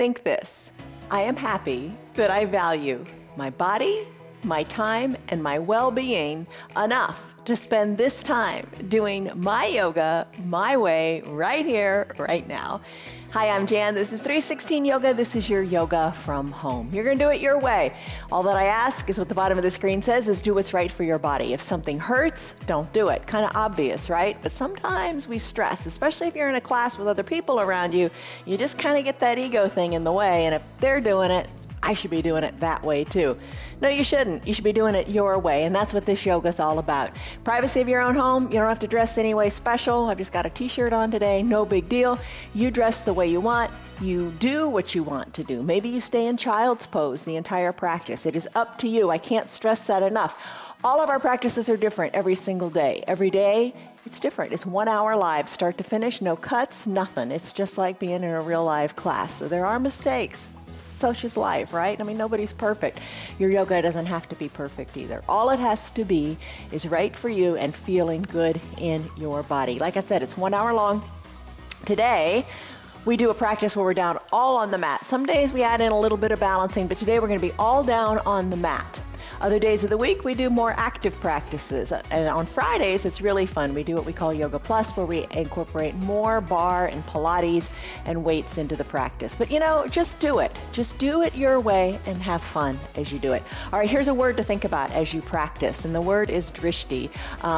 Think this: I am happy that I value my body, my time, and my well-being enough to spend this time doing my yoga my way right here, right now. Hi, I'm Jan. This is 316 Yoga. This is your yoga from home. You're going to do it your way. All that I ask is what the bottom of the screen says, is do what's right for your body. If something hurts, don't do it. Kind of obvious, right? But sometimes we stress, especially if you're in a class with other people around you. You just kind of get that ego thing in the way, and if they're doing it, I should be doing it that way too. No, you shouldn't. You should be doing it your way, and that's what this yoga is all about. Privacy of your own home. You don't have to dress any way special. I've just got a t-shirt on today. No big deal. You dress the way you want. You do what you want to do. Maybe you stay in child's pose the entire practice. It is up to you. I can't stress that enough. All of our practices are different every single day. Every day, it's different. It's 1 hour live, start to finish, no cuts, nothing. It's just like being in a real live class. So there are mistakes. Such is life, right? I mean, nobody's perfect. Your yoga doesn't have to be perfect either. All it has to be is right for you and feeling good in your body. Like I said, it's 1 hour long. Today, we do a practice where we're down all on the mat. Some days we add in a little bit of balancing, but today we're going to be all down on the mat. Other days of the week, we do more active practices. And on Fridays, it's really fun. We do what we call Yoga Plus, where we incorporate more bar and Pilates and weights into the practice. But just do it. Just do it your way and have fun as you do it. All right, here's a word to think about as you practice, and the word is drishti.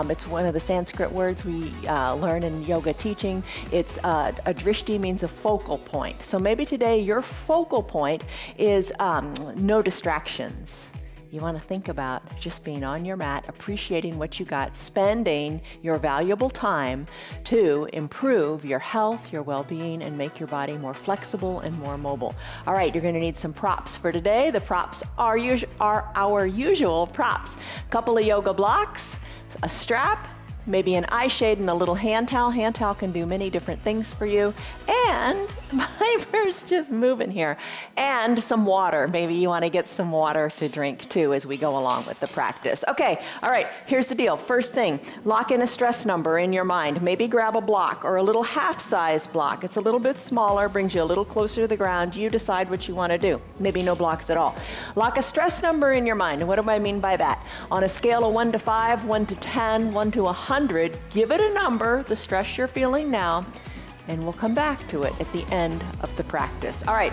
It's one of the Sanskrit words we learn in yoga teaching. It's a drishti means a focal point. So maybe today your focal point is no distractions. You want to think about just being on your mat, appreciating what you got, spending your valuable time to improve your health, your well-being, and make your body more flexible and more mobile. All right, you're going to need some props for today. The props are our usual props. A couple of yoga blocks, a strap, maybe an eye shade and a little hand towel. Hand towel can do many different things for you. And my purse just moving here. And some water. Maybe you want to get some water to drink too as we go along with the practice. Okay, all right, here's the deal. First thing, lock in a stress number in your mind. Maybe grab a block or a little half-size block. It's a little bit smaller, brings you a little closer to the ground. You decide what you want to do. Maybe no blocks at all. Lock a stress number in your mind. And what do I mean by that? On a scale of 1 to 5, 1 to 10, 1 to 100, give it a number, the stress you're feeling now, and we'll come back to it at the end of the practice. All right,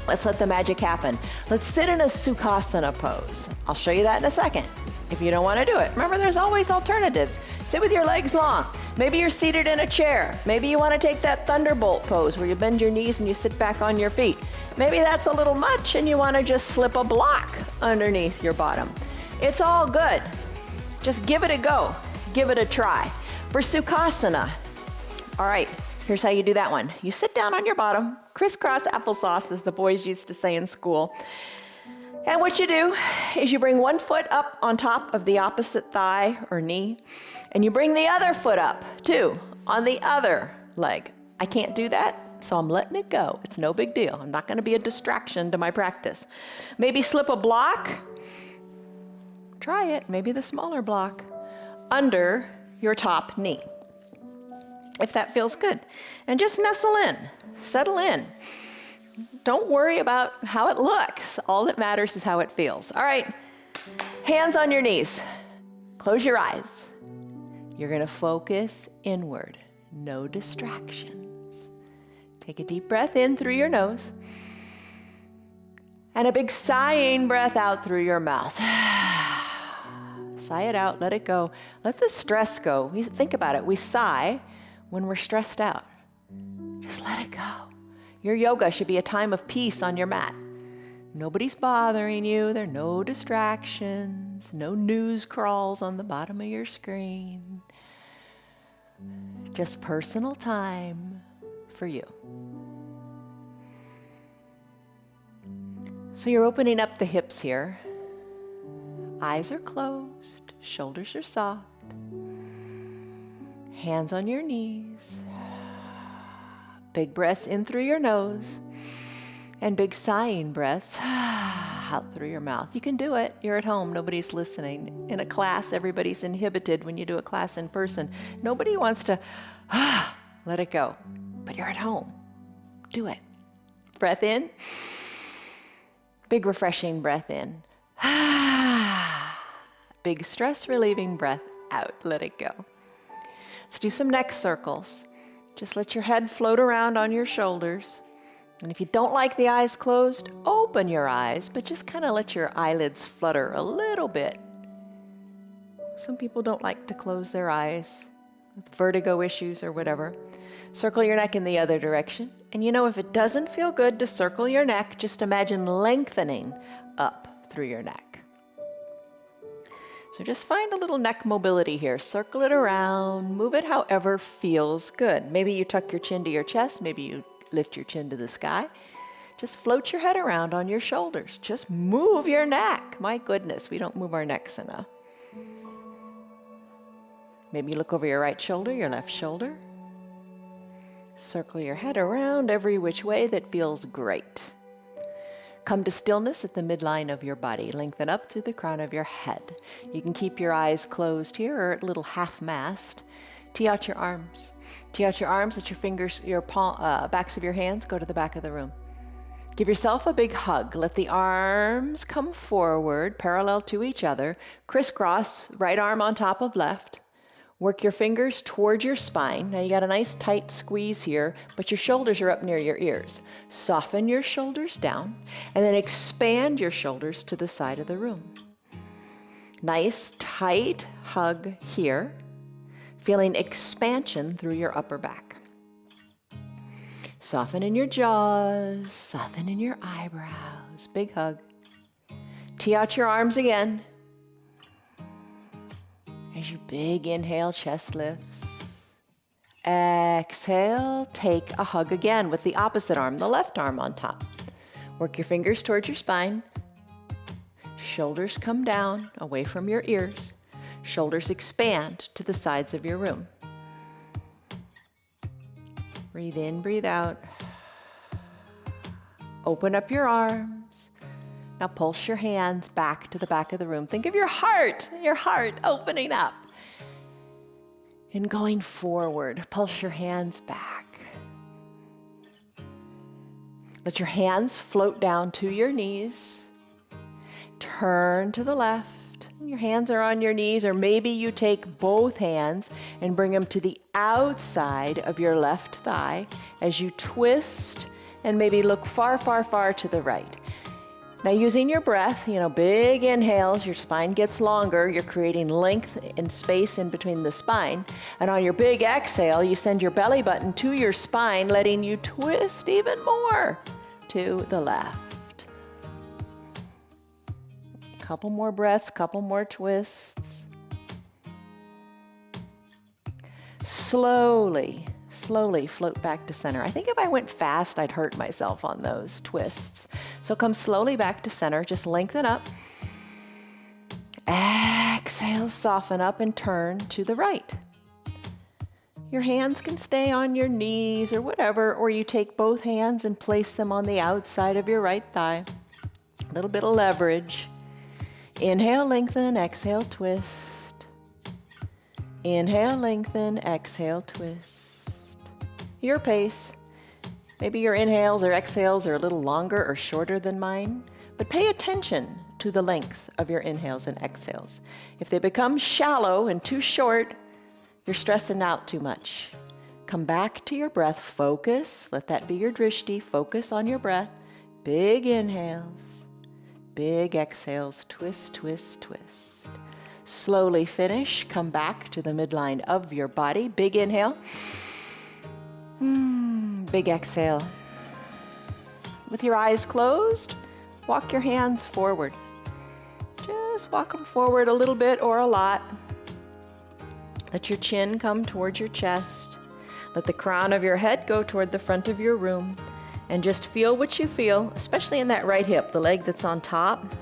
let's let the magic happen. Let's sit in a Sukhasana pose. I'll show you that in a second. If you don't want to do it, remember there's always alternatives. Sit with your legs long. Maybe you're seated in a chair. Maybe you want to take that thunderbolt pose where you bend your knees and you sit back on your feet. Maybe that's a little much and you want to just slip a block underneath your bottom. It's all good. Just give it a go. Give it a try. For Sukhasana, all right, here's how you do that one. You sit down on your bottom, crisscross applesauce, as the boys used to say in school. And what you do is you bring one foot up on top of the opposite thigh or knee, and you bring the other foot up too, on the other leg. I can't do that, so I'm letting it go. It's no big deal. I'm not going to be a distraction to my practice. Maybe slip a block. Try it, maybe the smaller block, under your top knee, if that feels good. And just nestle in, settle in. Don't worry about how it looks. All that matters is how it feels. All right, hands on your knees. Close your eyes. You're going to focus inward. No distractions. Take a deep breath in through your nose and a big sighing breath out through your mouth. Sigh it out, let it go. Let the stress go. Think about it. We sigh when we're stressed out. Just let it go. Your yoga should be a time of peace on your mat. Nobody's bothering you. There are no distractions, no news crawls on the bottom of your screen. Just personal time for you. So you're opening up the hips here. Eyes are closed, shoulders are soft, hands on your knees, big breaths in through your nose, and big sighing breaths out through your mouth. You can do it. You're at home. Nobody's listening. In a class, everybody's inhibited when you do a class in person. Nobody wants to let it go. But you're at home. Do it. Breath in. Big refreshing breath in. Big stress relieving breath out. Let it go. Let's do some neck circles. Just let your head float around on your shoulders. And if you don't like the eyes closed, open your eyes, but just kind of let your eyelids flutter a little bit. Some people don't like to close their eyes with vertigo issues or whatever. Circle your neck in the other direction. And you know, if it doesn't feel good to circle your neck, just imagine lengthening up through your neck. So just find a little neck mobility here. Circle it around, move it however feels good. Maybe you tuck your chin to your chest, maybe you lift your chin to the sky. Just float your head around on your shoulders. Just move your neck. My goodness, we don't move our necks enough. Maybe you look over your right shoulder, your left shoulder. Circle your head around every which way that feels great. Come to stillness at the midline of your body. Lengthen up through the crown of your head. You can keep your eyes closed here or at a little half-mast. Tee out your arms. Tee out your arms, let your fingers, your backs of your hands go to the back of the room. Give yourself a big hug. Let the arms come forward, parallel to each other. Crisscross, right arm on top of left. Work your fingers towards your spine. Now you got a nice tight squeeze here, but your shoulders are up near your ears. Soften your shoulders down, and then expand your shoulders to the side of the room. Nice tight hug here, feeling expansion through your upper back. Soften in your jaws, soften in your eyebrows. Big hug. Tee out your arms again. As you big inhale, chest lifts. Exhale, take a hug again with the opposite arm, the left arm on top. Work your fingers towards your spine. Shoulders come down, away from your ears. Shoulders expand to the sides of your room. Breathe in, breathe out. Open up your arms. Now pulse your hands back to the back of the room. Think of your heart opening up and going forward. Pulse your hands back. Let your hands float down to your knees. Turn to the left. Your hands are on your knees, or maybe you take both hands and bring them to the outside of your left thigh as you twist and maybe look far, far, far to the right. Now using your breath, big inhales, your spine gets longer, you're creating length and space in between the spine. And on your big exhale, you send your belly button to your spine, letting you twist even more to the left. Couple more breaths, couple more twists. Slowly float back to center. I think if I went fast, I'd hurt myself on those twists. So come slowly back to center, just lengthen up. Exhale, soften up and turn to the right. Your hands can stay on your knees or whatever, or you take both hands and place them on the outside of your right thigh. A little bit of leverage. Inhale, lengthen, exhale, twist. Inhale, lengthen, exhale, twist. Your pace. Maybe your inhales or exhales are a little longer or shorter than mine, but pay attention to the length of your inhales and exhales. If they become shallow and too short, you're stressing out too much. Come back to your breath, focus, let that be your drishti, focus on your breath. Big inhales, big exhales, twist, twist, twist. Slowly finish, come back to the midline of your body. Big inhale. Big exhale. With your eyes closed, walk your hands forward. Just walk them forward a little bit or a lot. Let your chin come towards your chest. Let the crown of your head go toward the front of your room. And just feel what you feel, especially in that right hip, the leg that's on top.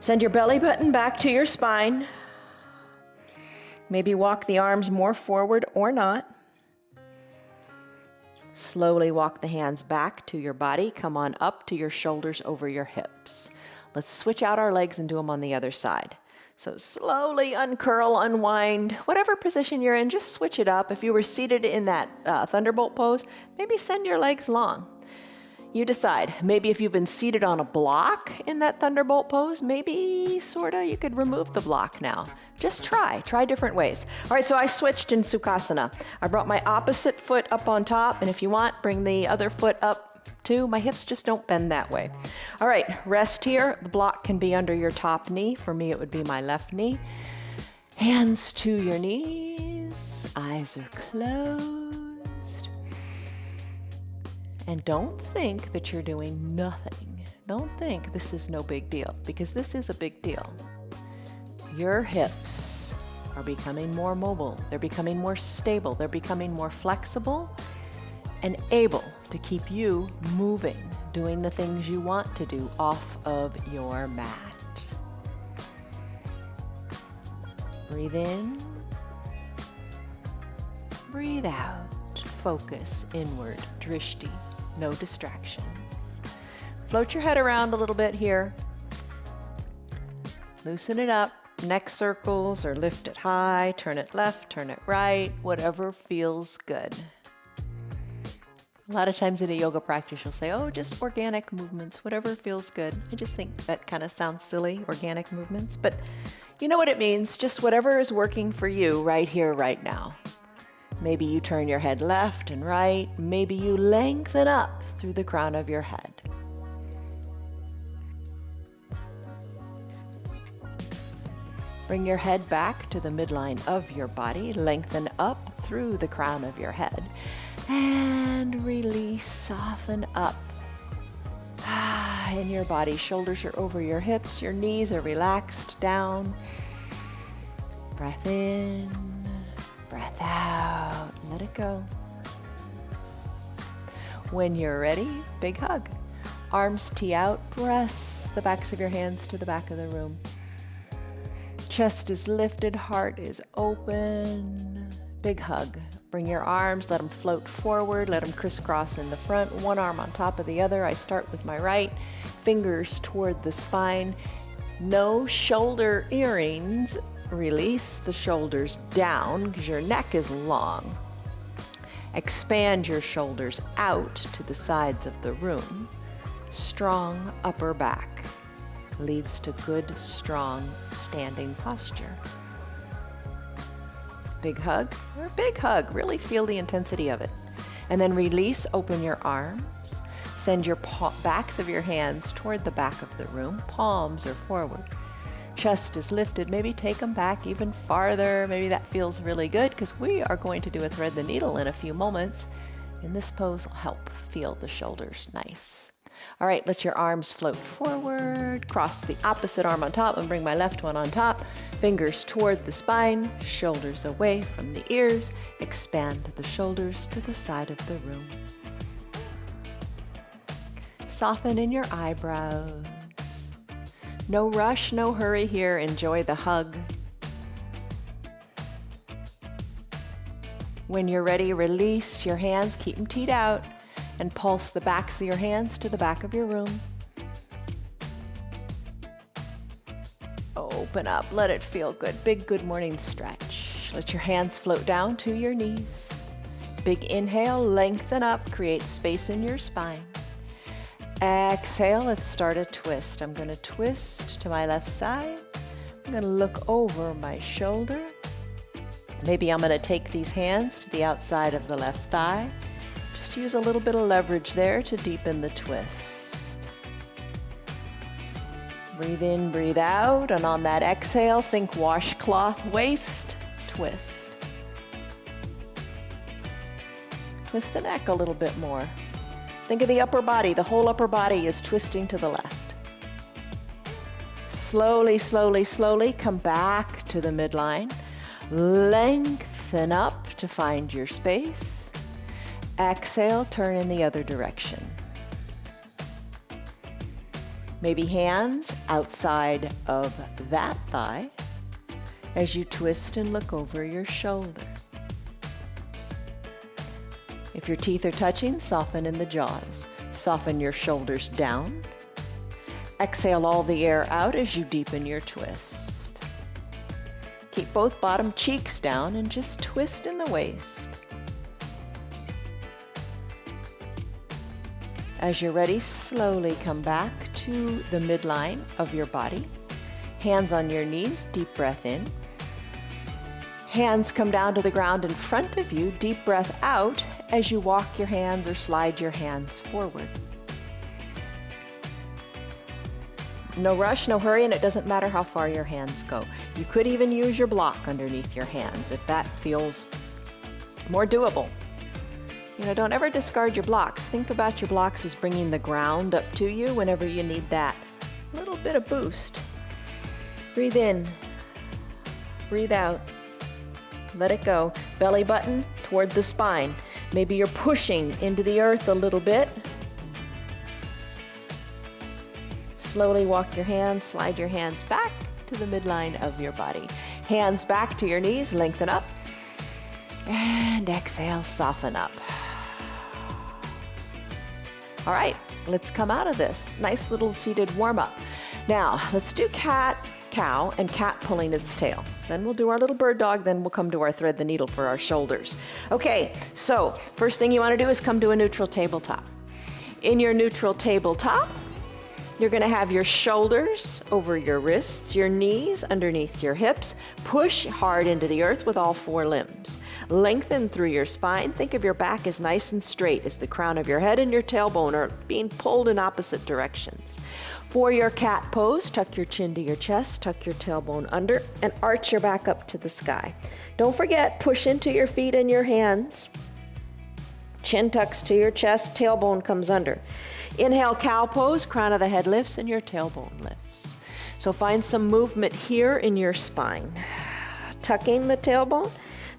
Send your belly button back to your spine. Maybe walk the arms more forward or not. Slowly walk the hands back to your body. Come on up to your shoulders over your hips. Let's switch out our legs and do them on the other side. So slowly uncurl, unwind, whatever position you're in, just switch it up. If you were seated in that thunderbolt pose, maybe send your legs long. You decide. Maybe if you've been seated on a block in that thunderbolt pose, maybe sorta you could remove the block now. Just try different ways. All right, so I switched in Sukhasana. I brought my opposite foot up on top, and if you want, bring the other foot up too. My hips just don't bend that way. All right, rest here. The block can be under your top knee. For me, it would be my left knee. Hands to your knees. Eyes are closed. And don't think that you're doing nothing. Don't think this is no big deal, because this is a big deal. Your hips are becoming more mobile. They're becoming more stable. They're becoming more flexible and able to keep you moving, doing the things you want to do off of your mat. Breathe in. Breathe out. Focus inward. Drishti. No distractions. Float your head around a little bit here. Loosen it up. Neck circles, or lift it high, turn it left, turn it right, whatever feels good. A lot of times in a yoga practice, you'll say, oh, just organic movements, whatever feels good. I just think that kind of sounds silly, organic movements, but you know what it means. Just whatever is working for you right here, right now. Maybe you turn your head left and right. Maybe you lengthen up through the crown of your head. Bring your head back to the midline of your body. Lengthen up through the crown of your head. And release, soften up in your body. Shoulders are over your hips. Your knees are relaxed down. Breath in. Breath out. Let it go. When you're ready, big hug. Arms tee out. Press the backs of your hands to the back of the room. Chest is lifted. Heart is open. Big hug. Bring your arms. Let them float forward. Let them crisscross in the front. One arm on top of the other. I start with my right. Fingers toward the spine. No shoulder earrings. Release the shoulders down because your neck is long. Expand your shoulders out to the sides of the room. Strong upper back leads to good, strong standing posture. Big hug, or big hug. Really feel the intensity of it. And then release, open your arms. Send your backs of your hands toward the back of the room. Palms are forward. Chest is lifted. Maybe take them back even farther. Maybe that feels really good because we are going to do a thread the needle in a few moments. And this pose will help feel the shoulders nice. All right, let your arms float forward. Cross the opposite arm on top and bring my left one on top. Fingers toward the spine, shoulders away from the ears. Expand the shoulders to the side of the room. Soften in your eyebrows. No rush, no hurry here. Enjoy the hug. When you're ready, release your hands, keep them teed out, and pulse the backs of your hands to the back of your room. Open up, let it feel good. Big good morning stretch. Let your hands float down to your knees. Big inhale, lengthen up, create space in your spine. Exhale, let's start a twist. I'm going to twist to my left side. I'm going to look over my shoulder. Maybe I'm going to take these hands to the outside of the left thigh. Just use a little bit of leverage there to deepen the twist. Breathe in, breathe out, and on that exhale, think washcloth waist, twist. Twist the neck a little bit more. Think of the upper body. The whole upper body is twisting to the left. Slowly, slowly, slowly come back to the midline. Lengthen up to find your space. Exhale, turn in the other direction. Maybe hands outside of that thigh as you twist and look over your shoulder. If your teeth are touching, soften in the jaws. Soften your shoulders down. Exhale all the air out as you deepen your twist. Keep both bottom cheeks down and just twist in the waist. As you're ready, slowly come back to the midline of your body. Hands on your knees, deep breath in. Hands come down to the ground in front of you, deep breath out as you walk your hands or slide your hands forward. No rush, no hurry, and it doesn't matter how far your hands go. You could even use your block underneath your hands if that feels more doable. You know, don't ever discard your blocks. Think about your blocks as bringing the ground up to you whenever you need that little bit of boost. Breathe in, breathe out, let it go. Belly button toward the spine. Maybe you're pushing into the earth a little bit. Slowly walk your hands, slide your hands back to the midline of your body. Hands back to your knees, lengthen up. And exhale, soften up. All right, let's come out of this. Nice little seated warm-up. Now, let's do cat, cow, and cat pulling its tail. Then we'll do our little bird dog, then we'll come to our thread the needle for our shoulders. Okay, so first thing you want to do is come to a neutral tabletop. In your neutral tabletop, you're going to have your shoulders over your wrists, your knees underneath your hips. Push hard into the earth with all four limbs. Lengthen through your spine. Think of your back as nice and straight as the crown of your head and your tailbone are being pulled in opposite directions. For your cat pose, tuck your chin to your chest, tuck your tailbone under, and arch your back up to the sky. Don't forget, push into your feet and your hands. Chin tucks to your chest, tailbone comes under. Inhale, cow pose, crown of the head lifts and your tailbone lifts. So find some movement here in your spine. Tucking the tailbone,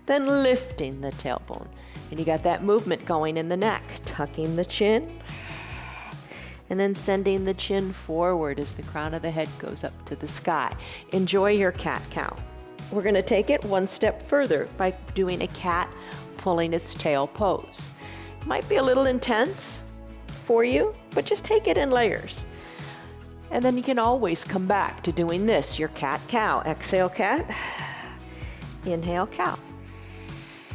then lifting the tailbone. And you got that movement going in the neck. Tucking the chin, and then sending the chin forward as the crown of the head goes up to the sky. Enjoy your cat-cow. We're going to take it one step further by doing a cat pulling its tail pose. Might be a little intense for you, but just take it in layers. And then you can always come back to doing this, your cat-cow. Exhale, cat. Inhale, cow.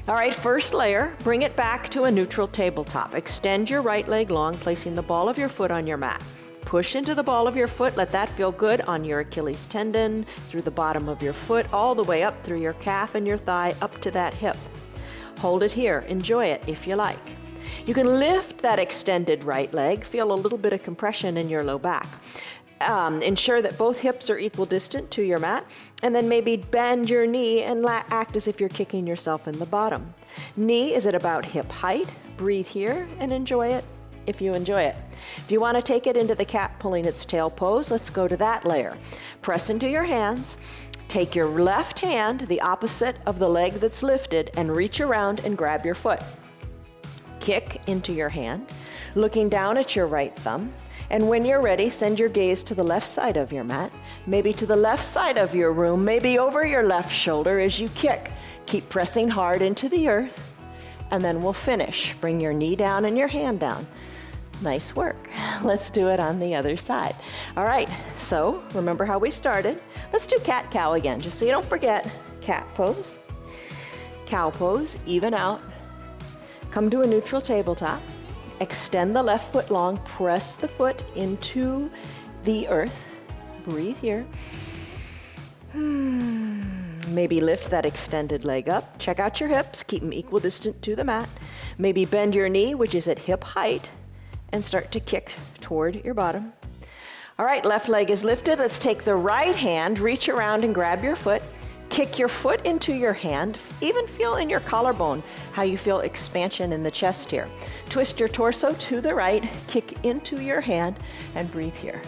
All right, first layer, bring it back to a neutral tabletop. Extend your right leg long, placing the ball of your foot on your mat. Push into the ball of your foot. Let that feel good on your Achilles tendon, through the bottom of your foot, all the way up through your calf and your thigh, up to that hip. Hold it here. Enjoy it if you like. You can lift that extended right leg. Feel a little bit of compression in your low back. Ensure that both hips are equal distant to your mat, and then maybe bend your knee and act as if you're kicking yourself in the bottom. Knee is at about hip height. Breathe here and enjoy it if you enjoy it. If you want to take it into the cat pulling its tail pose, let's go to that layer. Press into your hands. Take your left hand, the opposite of the leg that's lifted, and reach around and grab your foot. Kick into your hand, looking down at your right thumb. And when you're ready, send your gaze to the left side of your mat, maybe to the left side of your room, maybe over your left shoulder as you kick. Keep pressing hard into the earth, and then we'll finish. Bring your knee down and your hand down. Nice work. Let's do it on the other side. All right, so remember how we started. Let's do cat-cow again, just so you don't forget. Cat pose, cow pose, even out. Come to a neutral tabletop. Extend the left foot long, press the foot into the earth. Breathe here. Maybe lift that extended leg up. Check out your hips, keep them equal distant to the mat. Maybe bend your knee, which is at hip height, and start to kick toward your bottom. All right, left leg is lifted. Let's take the right hand, reach around and grab your foot. Kick your foot into your hand. Even feel in your collarbone how you feel expansion in the chest here. Twist your torso to the right, kick into your hand, and breathe here.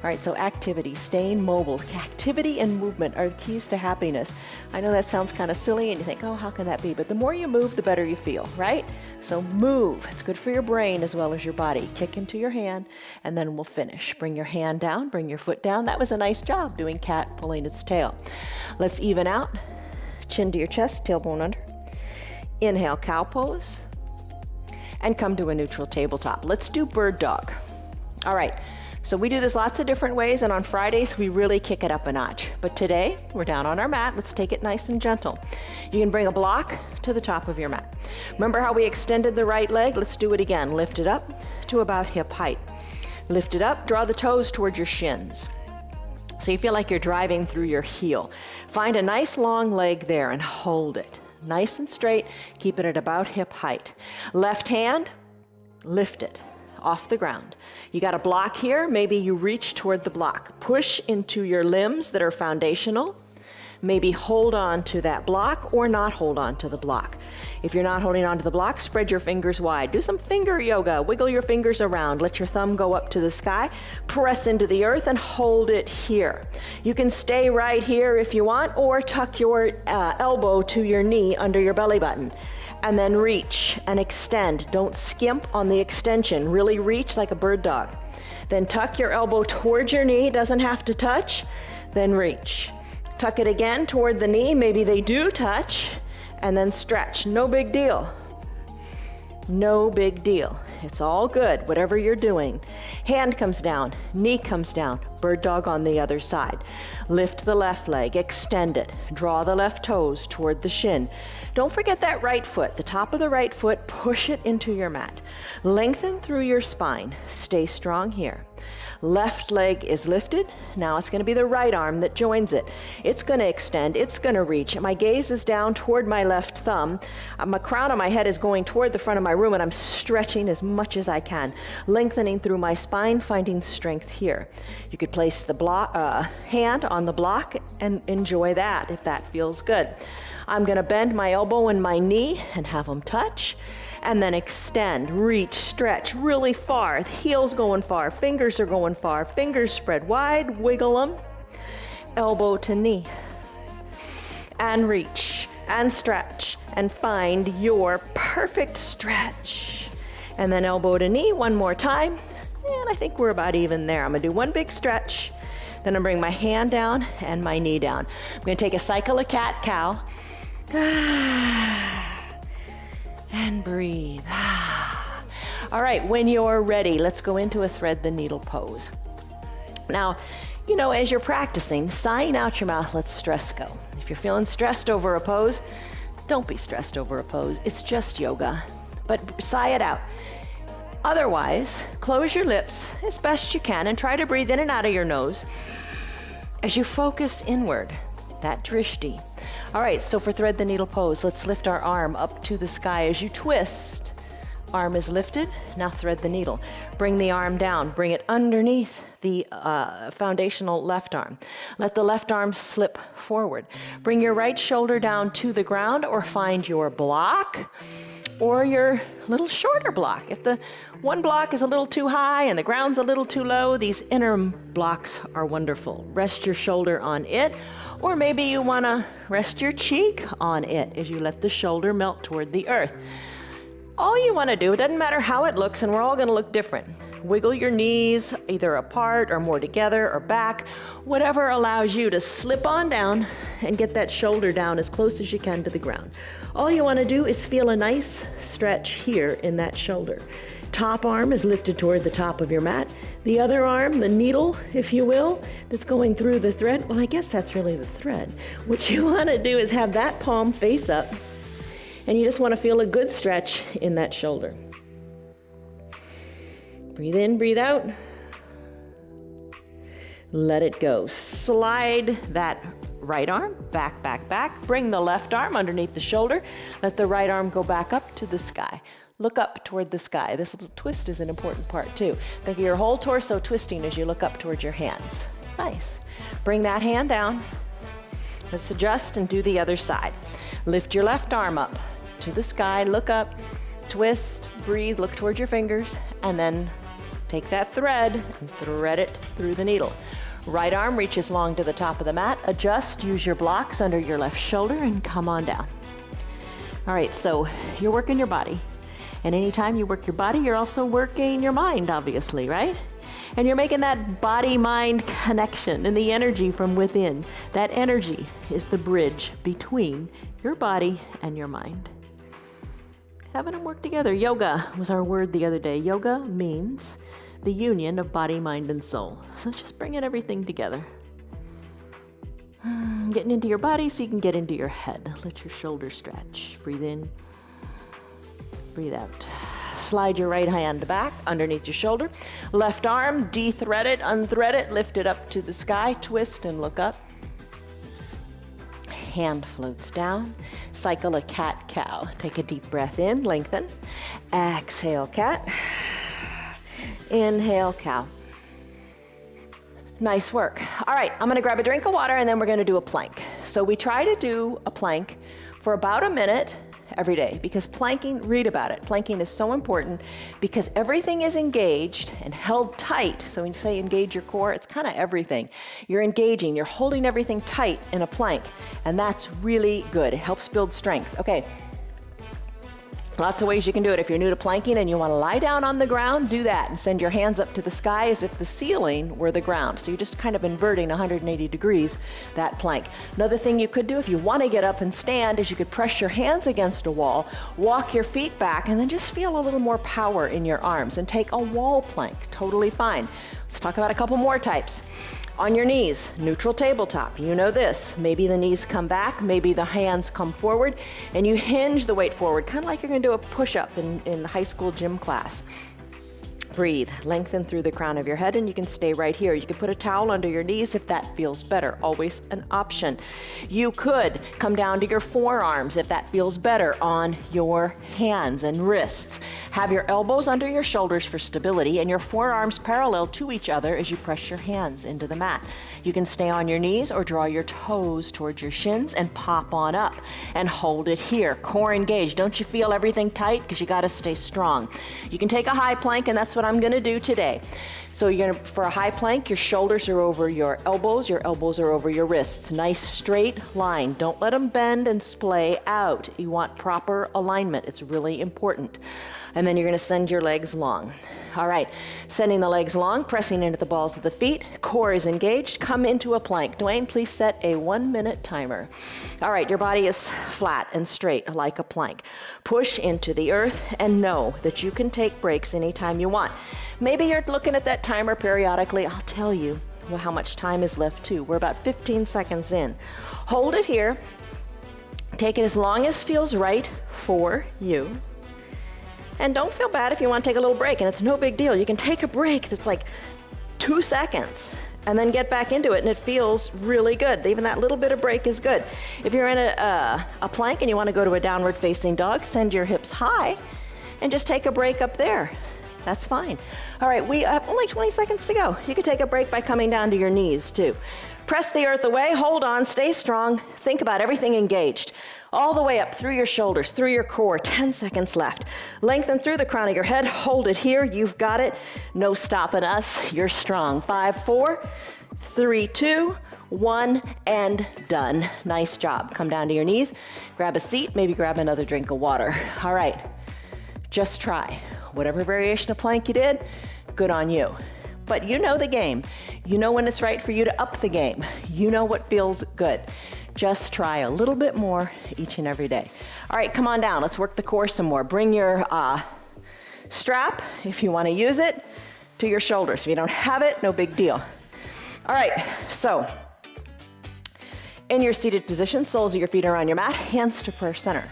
All right, so activity, staying mobile. Activity and movement are the keys to happiness. I know that sounds kind of silly and you think, oh, how can that be? But the more you move, the better you feel, right? So move. It's good for your brain as well as your body. Kick into your hand, and then we'll finish. Bring your hand down, bring your foot down. That was a nice job doing cat pulling its tail. Let's even out. Chin to your chest, tailbone under. Inhale, cow pose, and come to a neutral tabletop. Let's do bird dog. All right. So we do this lots of different ways, and on Fridays we really kick it up a notch. But today we're down on our mat. Let's take it nice and gentle. You can bring a block to the top of your mat. Remember how we extended the right leg? Let's do it again. Lift it up to about hip height. Lift it up, draw the toes towards your shins. So you feel like you're driving through your heel. Find a nice long leg there and hold it. Nice and straight, keep it at about hip height. Left hand, lift it off the ground. You got a block here, maybe you reach toward the block. Push into your limbs that are foundational. Maybe hold on to that block or not hold on to the block. If you're not holding on to the block, spread your fingers wide. Do some finger yoga. Wiggle your fingers around. Let your thumb go up to the sky. Press into the earth and hold it here. You can stay right here if you want, or tuck your elbow to your knee under your belly button. And then reach and extend. Don't skimp on the extension. Really reach like a bird dog. Then tuck your elbow towards your knee. Doesn't have to touch. Then reach. Tuck it again toward the knee. Maybe they do touch. And then stretch. No big deal. No big deal. It's all good, whatever you're doing. Hand comes down, knee comes down, bird dog on the other side. Lift the left leg, extend it. Draw the left toes toward the shin. Don't forget that right foot, the top of the right foot, push it into your mat. Lengthen through your spine. Stay strong here. Left leg is lifted. Now it's going to be the right arm that joins it. It's going to extend. It's going to reach. My gaze is down toward my left thumb. My crown of my head is going toward the front of my room, and I'm stretching as much as I can, lengthening through my spine, finding strength here. You could place the hand on the block and enjoy that if that feels good. I'm going to bend my elbow and my knee and have them touch. And then extend, reach, stretch really far. The heel's going far, fingers are going far, fingers spread wide, wiggle them. Elbow to knee. And reach, and stretch, and find your perfect stretch. And then elbow to knee one more time. And I think we're about even there. I'm gonna do one big stretch. Then I'm gonna bring my hand down and my knee down. I'm gonna take a cycle of cat-cow. And breathe. All right, when you're ready, let's go into a thread the needle pose. Now, you know, as you're practicing, sighing out your mouth lets stress go. If you're feeling stressed over a pose, don't be stressed over a pose. It's just yoga, but sigh it out. Otherwise, close your lips as best you can and try to breathe in and out of your nose as you focus inward, that drishti. All right, so for thread the needle pose, let's lift our arm up to the sky as you twist. Arm is lifted, now thread the needle. Bring the arm down, bring it underneath the foundational left arm. Let the left arm slip forward. Bring your right shoulder down to the ground or find your block or your little shorter block. If the one block is a little too high and the ground's a little too low, these inner blocks are wonderful. Rest your shoulder on it, or maybe you want to rest your cheek on it as you let the shoulder melt toward the earth. All you want to do, it doesn't matter how it looks, and we're all going to look different. Wiggle your knees either apart or more together or back, whatever allows you to slip on down and get that shoulder down as close as you can to the ground. All you want to do is feel a nice stretch here in that shoulder. Top arm is lifted toward the top of your mat. The other arm, the needle, if you will, that's going through the thread, well, I guess that's really the thread. What you want to do is have that palm face up, and you just want to feel a good stretch in that shoulder. Breathe in, breathe out. Let it go. Slide that right arm back, back, back. Bring the left arm underneath the shoulder. Let the right arm go back up to the sky. Look up toward the sky. This little twist is an important part too. Think of your whole torso twisting as you look up towards your hands. Nice. Bring that hand down. Let's adjust and do the other side. Lift your left arm up to the sky. Look up, twist, breathe, look towards your fingers, and then take that thread and thread it through the needle. Right arm reaches long to the top of the mat. Adjust, use your blocks under your left shoulder, and come on down. All right, so you're working your body. And anytime you work your body, you're also working your mind, obviously, right? And you're making that body-mind connection and the energy from within. That energy is the bridge between your body and your mind. Having them work together. Yoga was our word the other day. Yoga means the union of body, mind, and soul. So just bringing everything together. Getting into your body so you can get into your head. Let your shoulders stretch. Breathe in, breathe out. Slide your right hand back underneath your shoulder. Left arm, de-thread it, unthread it, lift it up to the sky, twist and look up. Hand floats down. Cycle a cat-cow. Take a deep breath in, lengthen. Exhale, cat. Inhale, cow. Nice work. All right, I'm gonna grab a drink of water and then we're gonna do a plank. So we try to do a plank for about a minute every day because planking, read about it. Planking is so important because everything is engaged and held tight. So when you say engage your core, it's kind of everything. You're engaging, you're holding everything tight in a plank, and that's really good. It helps build strength. Okay. Lots of ways you can do it. If you're new to planking and you want to lie down on the ground, do that and send your hands up to the sky as if the ceiling were the ground. So you're just kind of inverting 180 degrees that plank. Another thing you could do if you want to get up and stand is you could press your hands against a wall, walk your feet back, and then just feel a little more power in your arms and take a wall plank. Totally fine. Let's talk about a couple more types. On your knees, neutral tabletop. You know this. Maybe the knees come back, maybe the hands come forward, and you hinge the weight forward, kind of like you're going to do a push-up in high school gym class. Breathe, lengthen through the crown of your head, and you can stay right here. You can put a towel under your knees if that feels better, always an option. You could come down to your forearms if that feels better on your hands and wrists. Have your elbows under your shoulders for stability and your forearms parallel to each other as you press your hands into the mat. You can stay on your knees or draw your toes towards your shins and pop on up and hold it here. Core engaged. Don't you feel everything tight? Because you got to stay strong. You can take a high plank, and that's what I'm going to do today. So you're going to, for a high plank, your shoulders are over your elbows are over your wrists. Nice straight line. Don't let them bend and splay out. You want proper alignment. It's really important. And then you're going to send your legs long. All right, sending the legs long, pressing into the balls of the feet. Core is engaged. Come into a plank. Dwayne, please set a 1-minute timer. All right, your body is flat and straight like a plank. Push into the earth and know that you can take breaks anytime you want. Maybe you're looking at that timer periodically. I'll tell you how much time is left too. We're about 15 seconds in. Hold it here. Take it as long as feels right for you. And don't feel bad if you want to take a little break, and it's no big deal. You can take a break that's like 2 seconds and then get back into it, and it feels really good. Even that little bit of break is good. If you're in a plank and you want to go to a downward facing dog, send your hips high and just take a break up there. That's fine. All right, we have only 20 seconds to go. You can take a break by coming down to your knees too. Press the earth away, hold on, stay strong. Think about everything engaged. All the way up through your shoulders, through your core, 10 seconds left. Lengthen through the crown of your head, hold it here, you've got it. No stopping us, you're strong. 5, 4, 3, 2, 1, and done. Nice job. Come down to your knees, grab a seat, maybe grab another drink of water. All right, just try. Whatever variation of plank you did, good on you. But you know the game. You know when it's right for you to up the game. You know what feels good. Just try a little bit more each and every day. All right, come on down. Let's work the core some more. Bring your strap, if you want to use it, to your shoulders. If you don't have it, no big deal. All right, so in your seated position, soles of your feet are on your mat, hands to prayer center.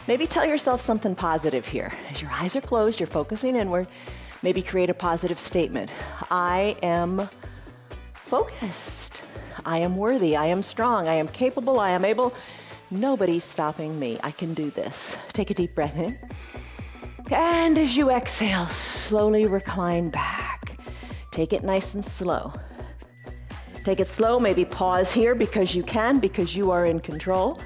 Maybe tell yourself something positive here. As your eyes are closed, you're focusing inward. Maybe create a positive statement. I am focused. I am worthy. I am strong. I am capable. I am able. Nobody's stopping me. I can do this. Take a deep breath in. And as you exhale, slowly recline back. Take it nice and slow. Take it slow. Maybe pause here because you can, because you are in control.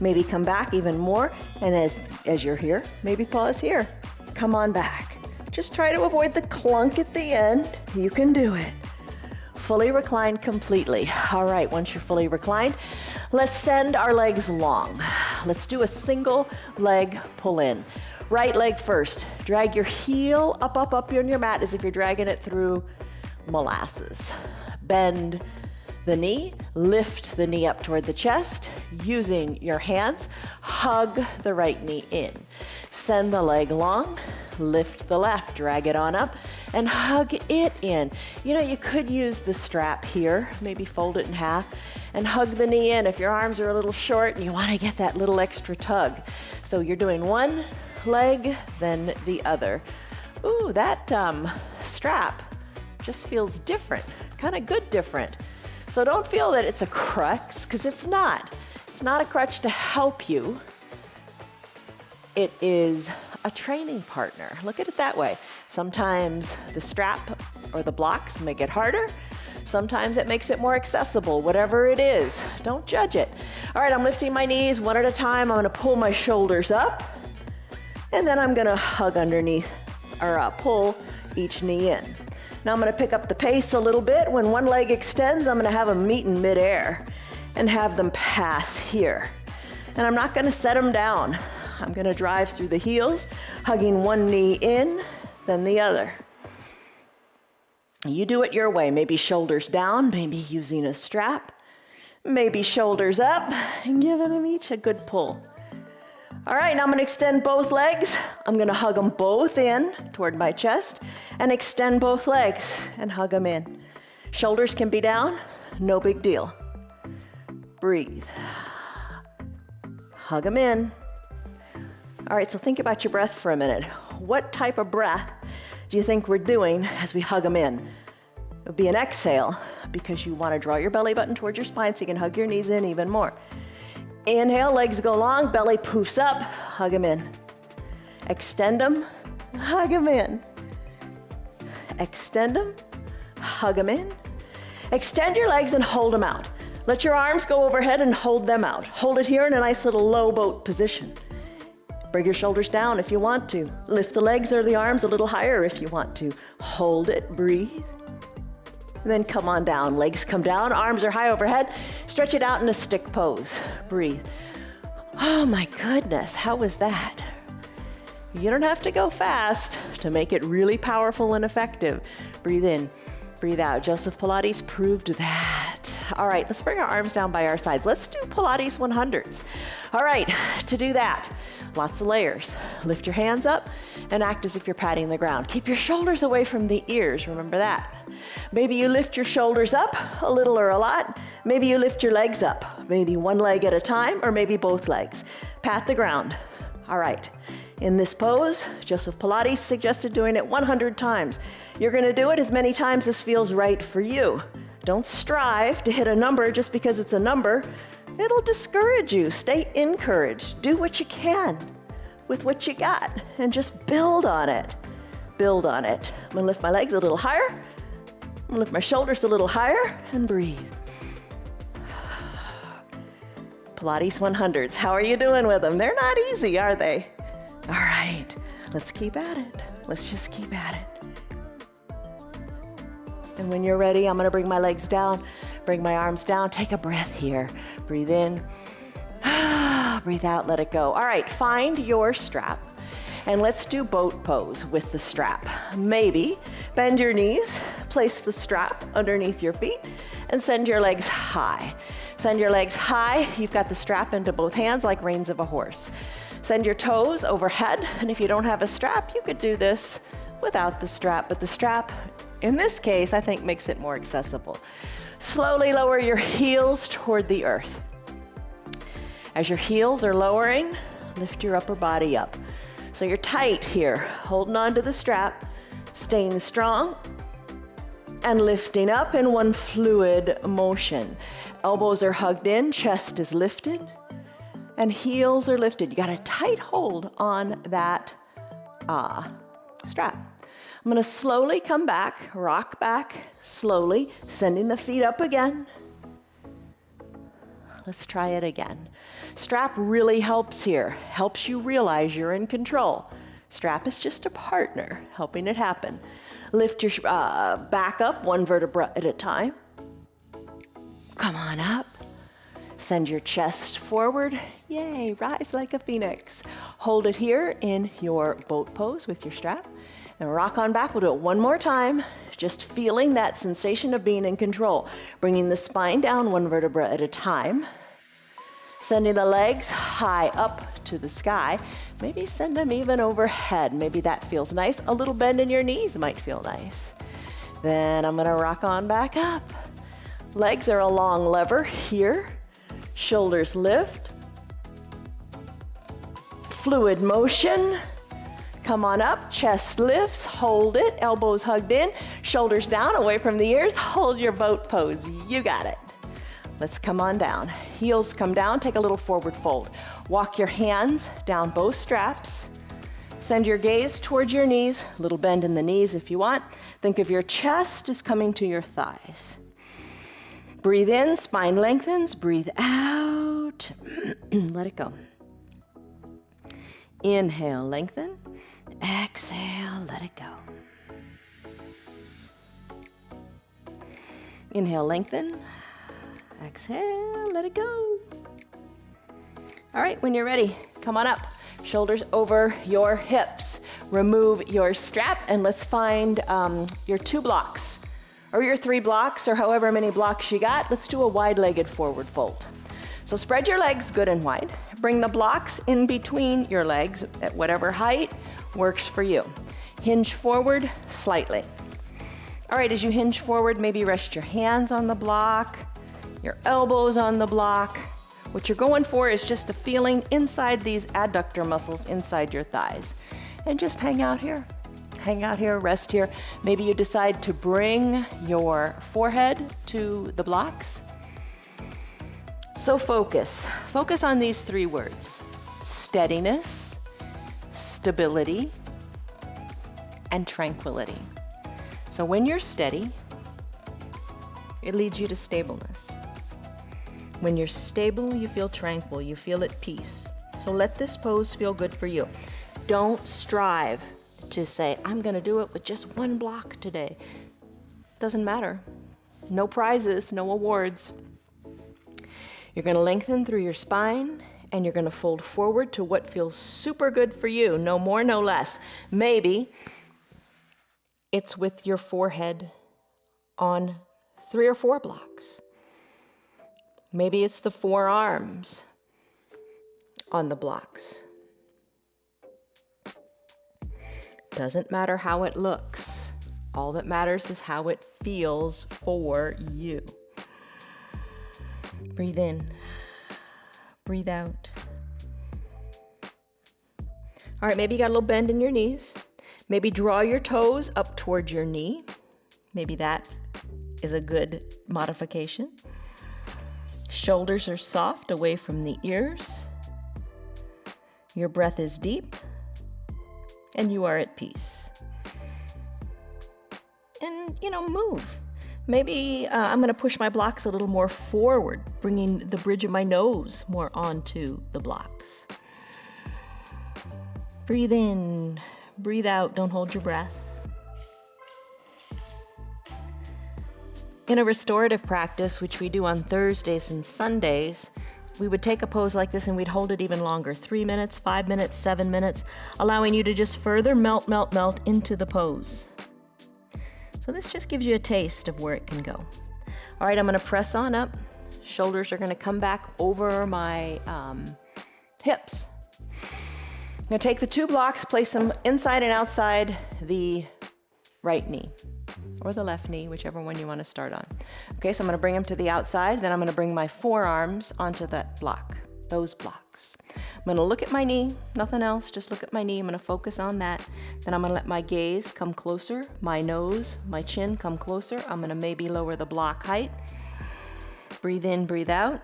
Maybe come back even more. And as you're here, maybe pause here. Come on back. Just try to avoid the clunk at the end. You can do it. Fully reclined completely. All right, once you're fully reclined, let's send our legs long. Let's do a single leg pull in. Right leg first. Drag your heel up on your mat as if you're dragging it through molasses. Bend, the knee, lift the knee up toward the chest. Using your hands, hug the right knee in. Send the leg long, lift the left, drag it on up, and hug it in. You know, you could use the strap here, maybe fold it in half, and hug the knee in if your arms are a little short and you want to get that little extra tug. So you're doing one leg, then the other. Ooh, that strap just feels different, kind of good different. So don't feel that it's a crutch, because it's not. It's not a crutch to help you. It is a training partner. Look at it that way. Sometimes the strap or the blocks make it harder. Sometimes it makes it more accessible, whatever it is. Don't judge it. All right, I'm lifting my knees one at a time. I'm gonna pull my shoulders up, and then I'm gonna hug underneath, or pull each knee in. Now I'm gonna pick up the pace a little bit. When one leg extends, I'm gonna have them meet in midair and have them pass here. And I'm not gonna set them down. I'm gonna drive through the heels, hugging one knee in, then the other. You do it your way, maybe shoulders down, maybe using a strap, maybe shoulders up, and giving them each a good pull. All right, now I'm gonna extend both legs. I'm gonna hug them both in toward my chest and extend both legs and hug them in. Shoulders can be down, no big deal. Breathe. Hug them in. All right, so think about your breath for a minute. What type of breath do you think we're doing as we hug them in? It would be an exhale, because you want to draw your belly button towards your spine so you can hug your knees in even more. Inhale, legs go long, belly poofs up, hug them in. Extend them, hug them in. Extend them, hug them in. Extend your legs and hold them out. Let your arms go overhead and hold them out. Hold it here in a nice little low boat position. Bring your shoulders down if you want to. Lift the legs or the arms a little higher if you want to. Hold it, breathe. And then come on down. Legs come down, arms are high overhead. Stretch it out in a stick pose. Breathe. Oh my goodness, how was that? You don't have to go fast to make it really powerful and effective. Breathe in, breathe out. Joseph Pilates proved that. All right, let's bring our arms down by our sides. Let's do Pilates 100s. All right, to do that, lots of layers. Lift your hands up and act as if you're patting the ground. Keep your shoulders away from the ears, remember that. Maybe you lift your shoulders up a little or a lot. Maybe you lift your legs up, maybe one leg at a time or maybe both legs. Pat the ground. All right, in this pose, Joseph Pilates suggested doing it 100 times. You're gonna do it as many times as feels right for you. Don't strive to hit a number just because it's a number. It'll discourage you. Stay encouraged. Do what you can with what you got and just build on it. Build on it. I'm gonna lift my legs a little higher. I'm gonna lift my shoulders a little higher and breathe. Pilates 100s. How are you doing with them? They're not easy, are they? All right, let's keep at it. Let's just keep at it. And when you're ready, I'm gonna bring my legs down, bring my arms down. Take a breath here. Breathe in, breathe out, let it go. All right, find your strap. And let's do boat pose with the strap. Maybe bend your knees, place the strap underneath your feet, and send your legs high. Send your legs high. You've got the strap into both hands like reins of a horse. Send your toes overhead, and if you don't have a strap, you could do this without the strap, but the strap, in this case, I think makes it more accessible. Slowly lower your heels toward the earth. As your heels are lowering, lift your upper body up. So you're tight here, holding on to the strap, staying strong, and lifting up in one fluid motion. Elbows are hugged in, chest is lifted, and heels are lifted. You got a tight hold on that strap. I'm gonna slowly come back, rock back slowly, sending the feet up again. Let's try it again. Strap really helps here, helps you realize you're in control. Strap is just a partner, helping it happen. Lift your back up one vertebra at a time. Come on up. Send your chest forward. Yay, rise like a phoenix. Hold it here in your boat pose with your strap. And rock on back. We'll do it one more time. Just feeling that sensation of being in control. Bringing the spine down one vertebra at a time. Sending the legs high up to the sky. Maybe send them even overhead. Maybe that feels nice. A little bend in your knees might feel nice. Then I'm gonna rock on back up. Legs are a long lever here. Shoulders lift. Fluid motion. Come on up, chest lifts, hold it, elbows hugged in, shoulders down, away from the ears, hold your boat pose, you got it. Let's come on down. Heels come down, take a little forward fold. Walk your hands down both straps. Send your gaze towards your knees, a little bend in the knees if you want. Think of your chest as coming to your thighs. Breathe in, spine lengthens, breathe out, let it go. Inhale, lengthen. Exhale, let it go. Inhale, lengthen. Exhale, let it go. All right, when you're ready, come on up. Shoulders over your hips. Remove your strap and let's find your 2 blocks or your 3 blocks or however many blocks you got. Let's do a wide-legged forward fold. So spread your legs good and wide. Bring the blocks in between your legs at whatever height works for you. Hinge forward slightly. All right, as you hinge forward, maybe rest your hands on the block, your elbows on the block. What you're going for is just a feeling inside these adductor muscles inside your thighs. And just hang out here. Hang out here, rest here. Maybe you decide to bring your forehead to the blocks. So focus on these 3 words: steadiness, stability, and tranquility. So when you're steady, it leads you to stableness. When you're stable, you feel tranquil, you feel at peace. So let this pose feel good for you. Don't strive to say, I'm gonna do it with just 1 block today. Doesn't matter. No prizes, no awards. You're gonna lengthen through your spine and you're gonna fold forward to what feels super good for you. No more, no less. Maybe it's with your forehead on 3 or 4 blocks. Maybe it's the forearms on the blocks. Doesn't matter how it looks. All that matters is how it feels for you. Breathe in, breathe out. All right, maybe you got a little bend in your knees. Maybe draw your toes up towards your knee. Maybe that is a good modification. Shoulders are soft away from the ears. Your breath is deep and you are at peace. And, move. Maybe I'm going to push my blocks a little more forward, bringing the bridge of my nose more onto the blocks. Breathe in, breathe out, don't hold your breath. In a restorative practice, which we do on Thursdays and Sundays, we would take a pose like this and we'd hold it even longer, 3 minutes, 5 minutes, 7 minutes, allowing you to just further melt into the pose. So this just gives you a taste of where it can go. All right, I'm gonna press on up. Shoulders are gonna come back over my hips. I'm gonna take the 2 blocks, place them inside and outside the right knee or the left knee, whichever one you wanna start on. Okay, so I'm gonna bring them to the outside, then I'm gonna bring my forearms onto that block, those blocks. I'm gonna look at my knee, nothing else, just look at my knee. I'm gonna focus on that. Then I'm gonna let my gaze come closer, my nose, my chin come closer. I'm gonna maybe lower the block height. Breathe in, breathe out.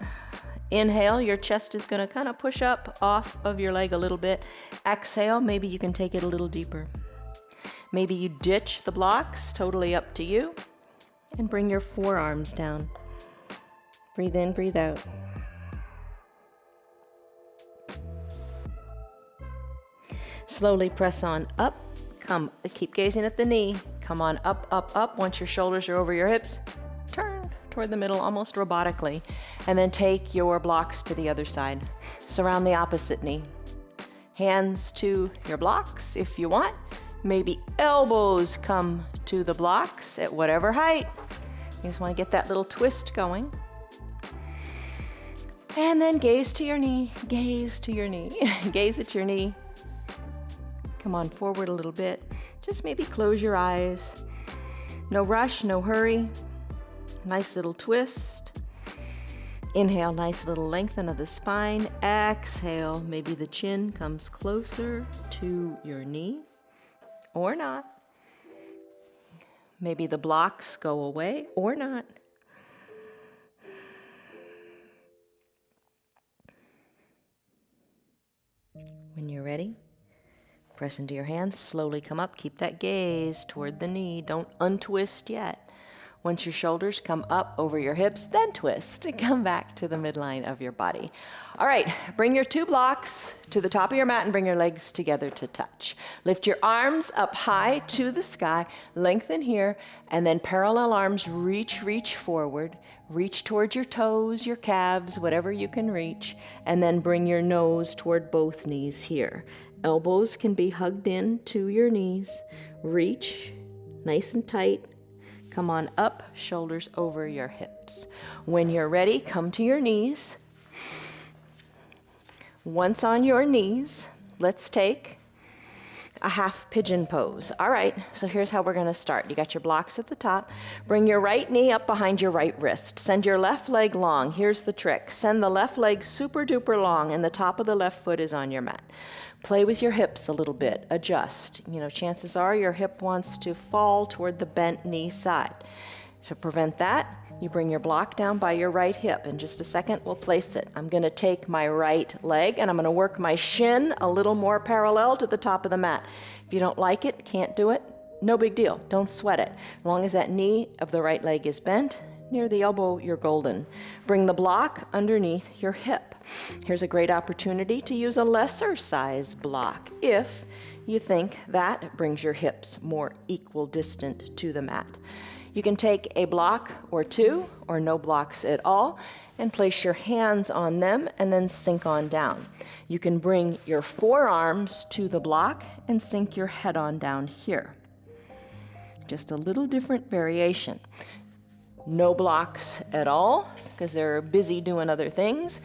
Inhale, your chest is gonna kind of push up off of your leg a little bit. Exhale, maybe you can take it a little deeper. Maybe you ditch the blocks, totally up to you. And bring your forearms down. Breathe in, breathe out. Slowly press on up. Keep gazing at the knee. Come on up, up, up. Once your shoulders are over your hips, turn toward the middle almost robotically. And then take your blocks to the other side. Surround the opposite knee. Hands to your blocks if you want. Maybe elbows come to the blocks at whatever height. You just want to get that little twist going. And then gaze to your knee, gaze to your knee, gaze at your knee. Come on forward a little bit. Just maybe close your eyes. No rush, no hurry. Nice little twist. Inhale, nice little lengthen of the spine. Exhale, maybe the chin comes closer to your knee or not. Maybe the blocks go away or not. When you're ready, press into your hands, slowly come up, keep that gaze toward the knee. Don't untwist yet. Once your shoulders come up over your hips, then twist and come back to the midline of your body. All right, bring your 2 blocks to the top of your mat and bring your legs together to touch. Lift your arms up high to the sky, lengthen here, and then parallel arms, reach forward. Reach towards your toes, your calves, whatever you can reach, and then bring your nose toward both knees here. Elbows can be hugged in to your knees. Reach, nice and tight. Come on up, shoulders over your hips. When you're ready, come to your knees. Once on your knees, let's take a half pigeon pose. All right, so here's how we're gonna start. You got your blocks at the top. Bring your right knee up behind your right wrist. Send your left leg long. Here's the trick. Send the left leg super duper long and the top of the left foot is on your mat. Play with your hips a little bit, adjust. You know, chances are your hip wants to fall toward the bent knee side. To prevent that, you bring your block down by your right hip. In just a second, we'll place it. I'm gonna take my right leg and I'm gonna work my shin a little more parallel to the top of the mat. If you don't like it, can't do it, no big deal, don't sweat it. As long as that knee of the right leg is bent, near the elbow, you're golden. Bring the block underneath your hip. Here's a great opportunity to use a lesser size block if you think that brings your hips more equal distant to the mat. You can take a block or 2 or no blocks at all and place your hands on them and then sink on down. You can bring your forearms to the block and sink your head on down here. Just a little different variation. No blocks at all because they're busy doing other things.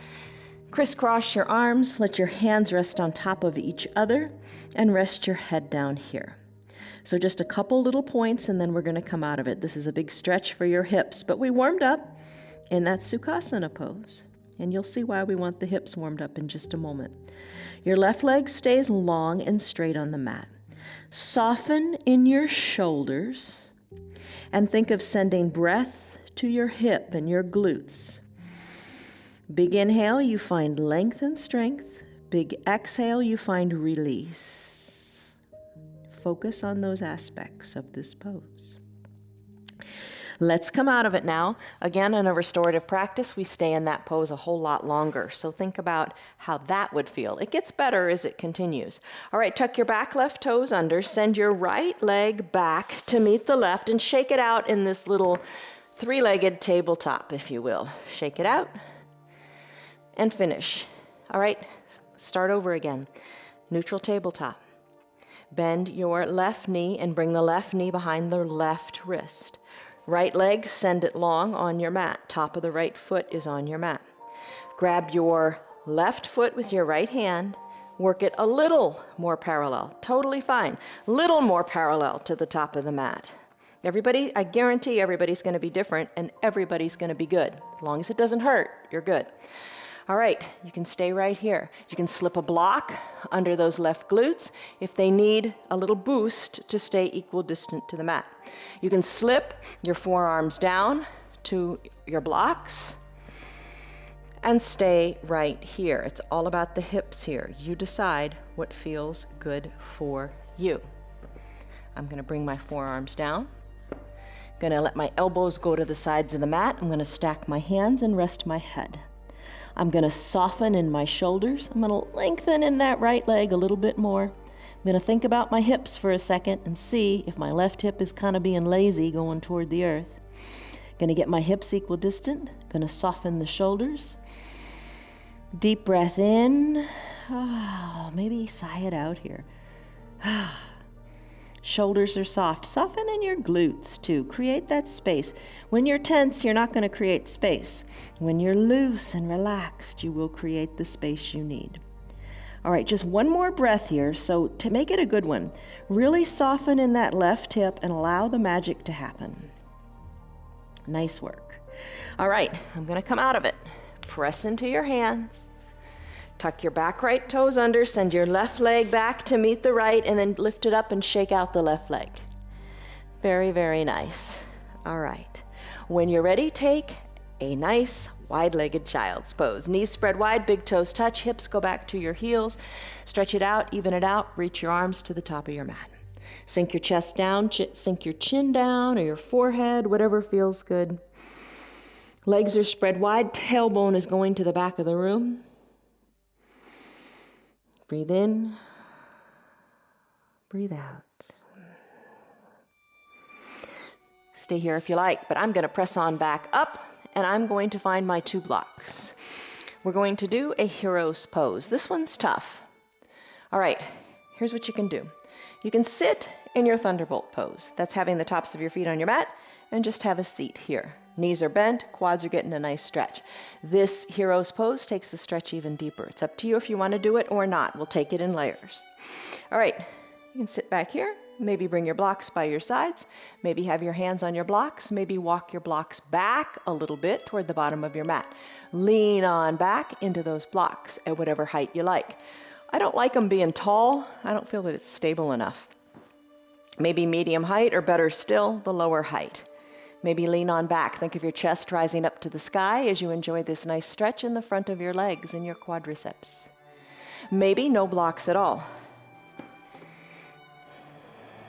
Crisscross your arms, let your hands rest on top of each other, and rest your head down here. So just a couple little points and then we're going to come out of it. This is a big stretch for your hips, but we warmed up in that Sukhasana pose. And you'll see why we want the hips warmed up in just a moment. Your left leg stays long and straight on the mat. Soften in your shoulders and think of sending breath to your hip and your glutes. Big inhale, you find length and strength. Big exhale, you find release. Focus on those aspects of this pose. Let's come out of it now. Again, in a restorative practice, we stay in that pose a whole lot longer. So think about how that would feel. It gets better as it continues. All right, tuck your back left toes under. Send your right leg back to meet the left and shake it out in this little 3-legged tabletop, if you will. Shake it out and finish. All right, start over again. Neutral tabletop. Bend your left knee and bring the left knee behind the left wrist. Right leg, send it long on your mat. Top of the right foot is on your mat. Grab your left foot with your right hand. Work it a little more parallel. Totally fine. Little more parallel to the top of the mat. Everybody, I guarantee everybody's going to be different and everybody's going to be good. As long as it doesn't hurt, you're good. All right, you can stay right here. You can slip a block under those left glutes if they need a little boost to stay equal distant to the mat. You can slip your forearms down to your blocks and stay right here. It's all about the hips here. You decide what feels good for you. I'm going to bring my forearms down. I'm going to let my elbows go to the sides of the mat. I'm going to stack my hands and rest my head. I'm going to soften in my shoulders. I'm going to lengthen in that right leg a little bit more. I'm going to think about my hips for a second and see if my left hip is kind of being lazy going toward the earth. Going to get my hips equal distant. Going to soften the shoulders. Deep breath in. Maybe sigh it out here. Shoulders are soft. Soften in your glutes too. Create that space. When you're tense, you're not going to create space. When you're loose and relaxed, you will create the space you need. All right, just one more breath here. So to make it a good one, really soften in that left hip and allow the magic to happen. Nice work. All right, I'm going to come out of it. Press into your hands. Tuck your back right toes under, send your left leg back to meet the right, and then lift it up and shake out the left leg. Very, very nice. All right. When you're ready, take a nice wide-legged child's pose. Knees spread wide, big toes touch, hips go back to your heels. Stretch it out, even it out, reach your arms to the top of your mat. Sink your chest down, sink your chin down or your forehead, whatever feels good. Legs are spread wide, tailbone is going to the back of the room. Breathe in, breathe out. Stay here if you like, but I'm going to press on back up, and I'm going to find my 2 blocks. We're going to do a hero's pose. This one's tough. All right, here's what you can do. You can sit in your thunderbolt pose. That's having the tops of your feet on your mat, and just have a seat here. Knees are bent, quads are getting a nice stretch. This hero's pose takes the stretch even deeper. It's up to you if you want to do it or not. We'll take it in layers. All right, you can sit back here. Maybe bring your blocks by your sides. Maybe have your hands on your blocks. Maybe walk your blocks back a little bit toward the bottom of your mat. Lean on back into those blocks at whatever height you like. I don't like them being tall. I don't feel that it's stable enough. Maybe medium height, or better still, the lower height. Maybe lean on back. Think of your chest rising up to the sky as you enjoy this nice stretch in the front of your legs and your quadriceps. Maybe no blocks at all.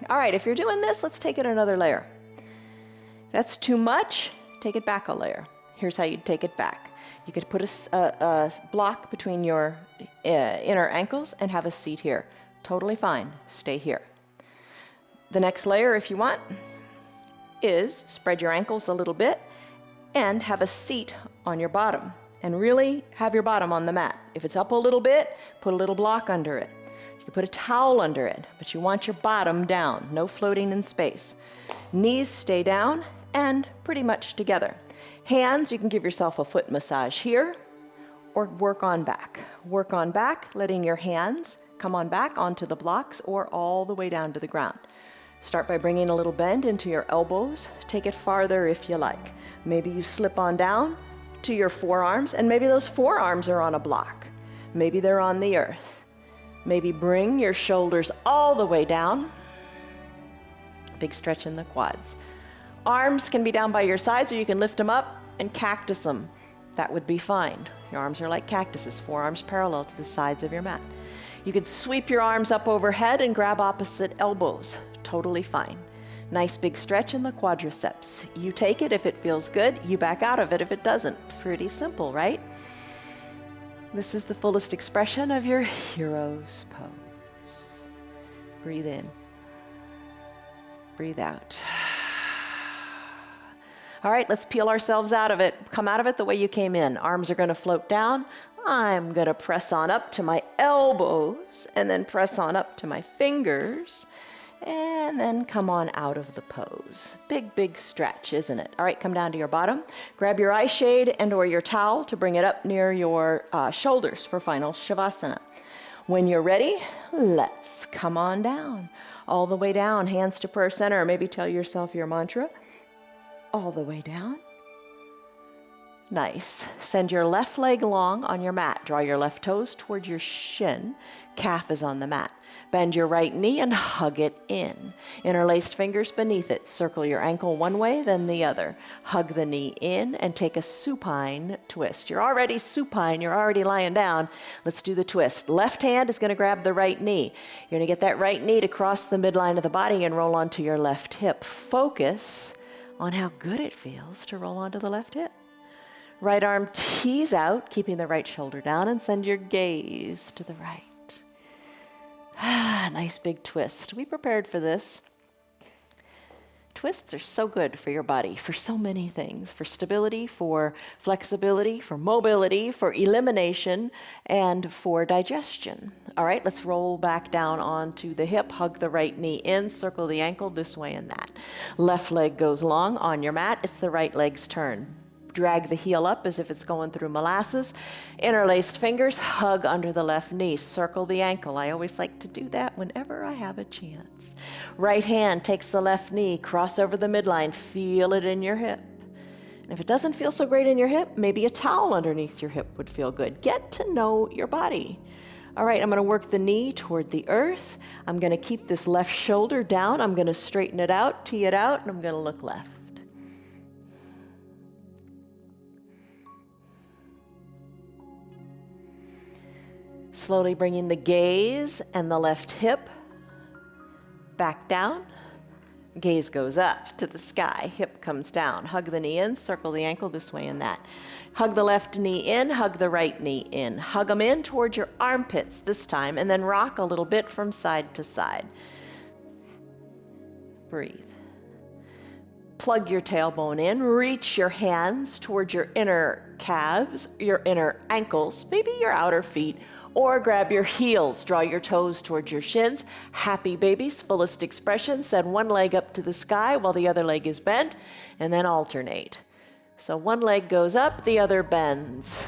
All right, if you're doing this, let's take it another layer. If that's too much, take it back a layer. Here's how you'd take it back. You could put a block between your inner ankles and have a seat here. Totally fine. Stay here. The next layer, if you want, is spread your ankles a little bit and have a seat on your bottom, and really have your bottom on the mat. If it's up a little bit, put a little block under it. You can put a towel under it, but you want your bottom down, no floating in space. Knees stay down and pretty much together. Hands, you can give yourself a foot massage here or work on back. Work on back, letting your hands come on back onto the blocks or all the way down to the ground. Start by bringing a little bend into your elbows. Take it farther if you like. Maybe you slip on down to your forearms, and maybe those forearms are on a block. Maybe they're on the earth. Maybe bring your shoulders all the way down. Big stretch in the quads. Arms can be down by your sides, or you can lift them up and cactus them. That would be fine. Your arms are like cactuses, forearms parallel to the sides of your mat. You could sweep your arms up overhead and grab opposite elbows. Totally fine. Nice big stretch in the quadriceps. You take it if it feels good, you back out of it if it doesn't. Pretty simple, right? This is the fullest expression of your hero's pose. Breathe in. Breathe out. All right, let's peel ourselves out of it. Come out of it the way you came in. Arms are going to float down. I'm going to press on up to my elbows and then press on up to my fingers. And then come on out of the pose. Big, big stretch, isn't it? All right, come down to your bottom. Grab your eye shade and or your towel to bring it up near your shoulders for final Shavasana. When you're ready, let's come on down. All the way down, hands to prayer center. Maybe tell yourself your mantra. All the way down. Nice. Send your left leg long on your mat. Draw your left toes toward your shin. Calf is on the mat. Bend your right knee and hug it in. Interlaced fingers beneath it. Circle your ankle one way, then the other. Hug the knee in and take a supine twist. You're already supine. You're already lying down. Let's do the twist. Left hand is going to grab the right knee. You're going to get that right knee to cross the midline of the body and roll onto your left hip. Focus on how good it feels to roll onto the left hip. Right arm tees out, keeping the right shoulder down, and send your gaze to the right. Nice big twist. We prepared for this. twists are so good for your body, for so many things, for stability, for flexibility, for mobility, for elimination, and for digestion. All right, let's roll back down onto the hip, hug the right knee in, circle the ankle this way and that. Left leg goes long on your mat, it's the right leg's turn. Drag the heel up as if it's going through molasses. Interlaced fingers, hug under the left knee, circle the ankle. I always like to do that whenever I have a chance. Right hand takes the left knee, cross over the midline, feel it in your hip. And if it doesn't feel so great in your hip, maybe a towel underneath your hip would feel good. Get to know your body. All right, I'm going to work the knee toward the earth. I'm going to keep this left shoulder down. I'm going to straighten it out, tee it out, and I'm going to look left. Slowly bringing the gaze and the left hip back down. Gaze goes up to the sky, hip comes down. Hug the knee in, circle the ankle this way and that. Hug the left knee in, hug the right knee in. Hug them in towards your armpits this time, and then rock a little bit from side to side. Breathe. Plug your tailbone in, reach your hands towards your inner calves, your inner ankles, maybe your outer feet, or grab your heels, draw your toes towards your shins. Happy babies, fullest expression. Send one leg up to the sky while the other leg is bent, and then alternate. So one leg goes up, the other bends.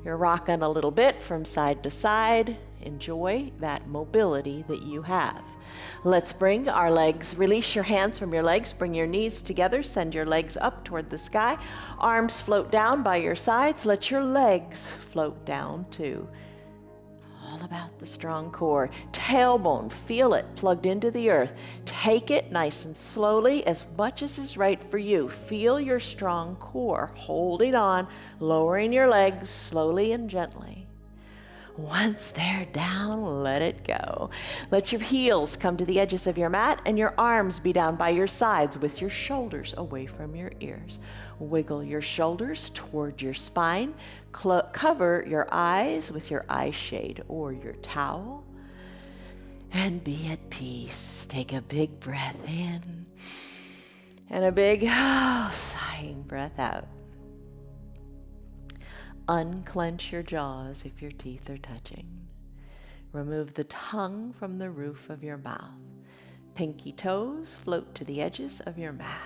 You're rocking a little bit from side to side. Enjoy that mobility that you have. Let's bring our legs, release your hands from your legs, bring your knees together, send your legs up toward the sky. Arms float down by your sides, let your legs float down too. All about the strong core. Tailbone, feel it plugged into the earth. Take it nice and slowly, as much as is right for you. Feel your strong core. Holding on, lowering your legs slowly and gently. Once they're down, let it go. Let your heels come to the edges of your mat and your arms be down by your sides with your shoulders away from your ears. Wiggle your shoulders toward your spine. Cover your eyes with your eye shade or your towel. And be at peace. Take a big breath in and a big sighing breath out. Unclench your jaws if your teeth are touching. Remove the tongue from the roof of your mouth. Pinky toes float to the edges of your mat.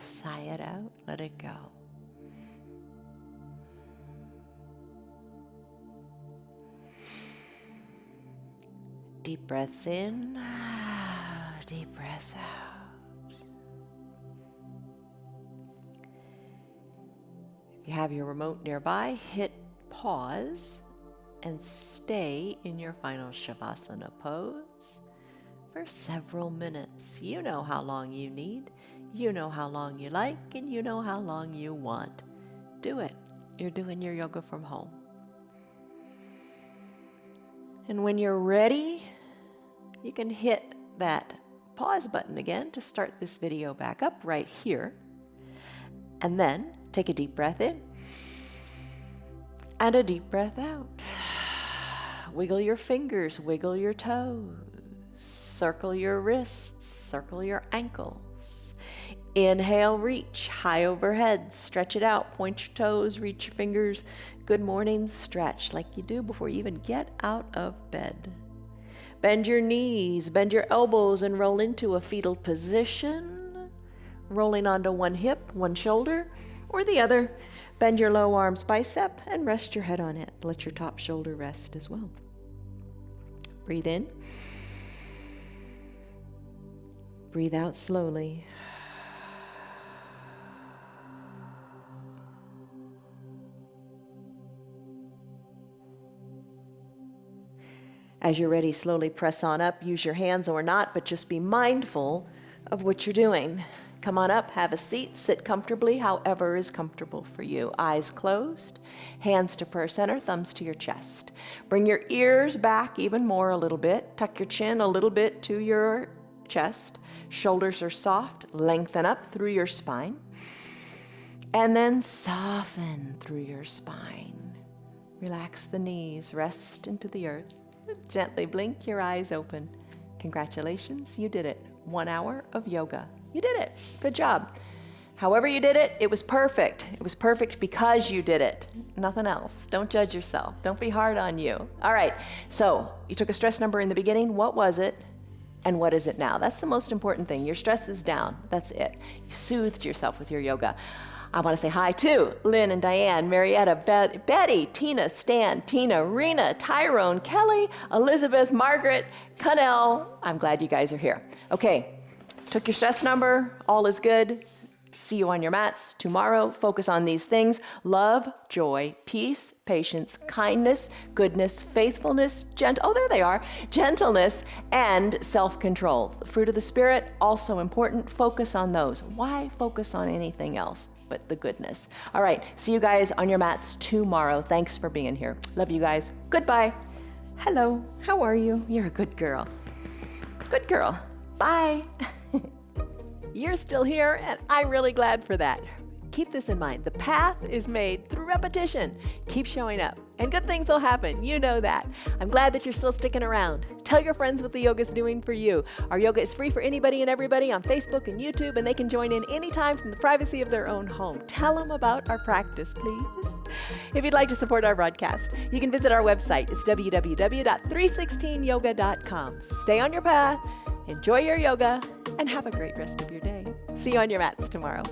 Sigh it out, let it go. Deep breaths in, deep breaths out. If you have your remote nearby, hit pause and stay in your final Shavasana pose for several minutes. You know how long you need, you know how long you like, and you know how long you want. Do it. You're doing your yoga from home. And when you're ready, you can hit that pause button again to start this video back up right here. And then take a deep breath in and a deep breath out. Wiggle your fingers, wiggle your toes, circle your wrists, circle your ankles. Inhale, reach high overhead, stretch it out, point your toes, reach your fingers. Good morning stretch like you do before you even get out of bed. Bend your knees, bend your elbows, and roll into a fetal position, rolling onto one hip, one shoulder, or the other. Bend your low arms bicep and rest your head on it. Let your top shoulder rest as well. Breathe in. Breathe out slowly. As you're ready, slowly press on up. Use your hands or not, but just be mindful of what you're doing. Come on up, have a seat, sit comfortably, however is comfortable for you. Eyes closed, hands to prayer center, thumbs to your chest. Bring your ears back even more a little bit. Tuck your chin a little bit to your chest. Shoulders are soft, lengthen up through your spine. And then soften through your spine. Relax the knees, rest into the earth. Gently blink your eyes open. Congratulations, you did it. 1 hour of yoga. You did it. Good job. However you did it, it was perfect. It was perfect because you did it. Nothing else. Don't judge yourself. Don't be hard on you. All right, so you took a stress number in the beginning. What was it? And what is it now? That's the most important thing. Your stress is down. That's it. You soothed yourself with your yoga. I want to say hi to Lynn and Diane, Marietta, Betty, Tina, Stan, Tina, Rena, Tyrone, Kelly, Elizabeth, Margaret, Connell. I'm glad you guys are here. Okay, took your stress number. All is good. See you on your mats tomorrow. Focus on these things: love, joy, peace, patience, kindness, goodness, faithfulness, there they are, gentleness, and self-control. The fruit of the Spirit, also important. Focus on those. Why focus on anything else but the goodness? All right, see you guys on your mats tomorrow. Thanks for being here. Love you guys. Goodbye. Hello, how are you? You're a good girl. Good girl. Bye. You're still here, and I'm really glad for that. Keep this in mind. The path is made through repetition. Keep showing up, and good things will happen. You know that. I'm glad that you're still sticking around. Tell your friends what the yoga's doing for you. Our yoga is free for anybody and everybody on Facebook and YouTube, and they can join in anytime from the privacy of their own home. Tell them about our practice, please. If you'd like to support our broadcast, you can visit our website. It's www.316yoga.com. Stay on your path, enjoy your yoga, and have a great rest of your day. See you on your mats tomorrow.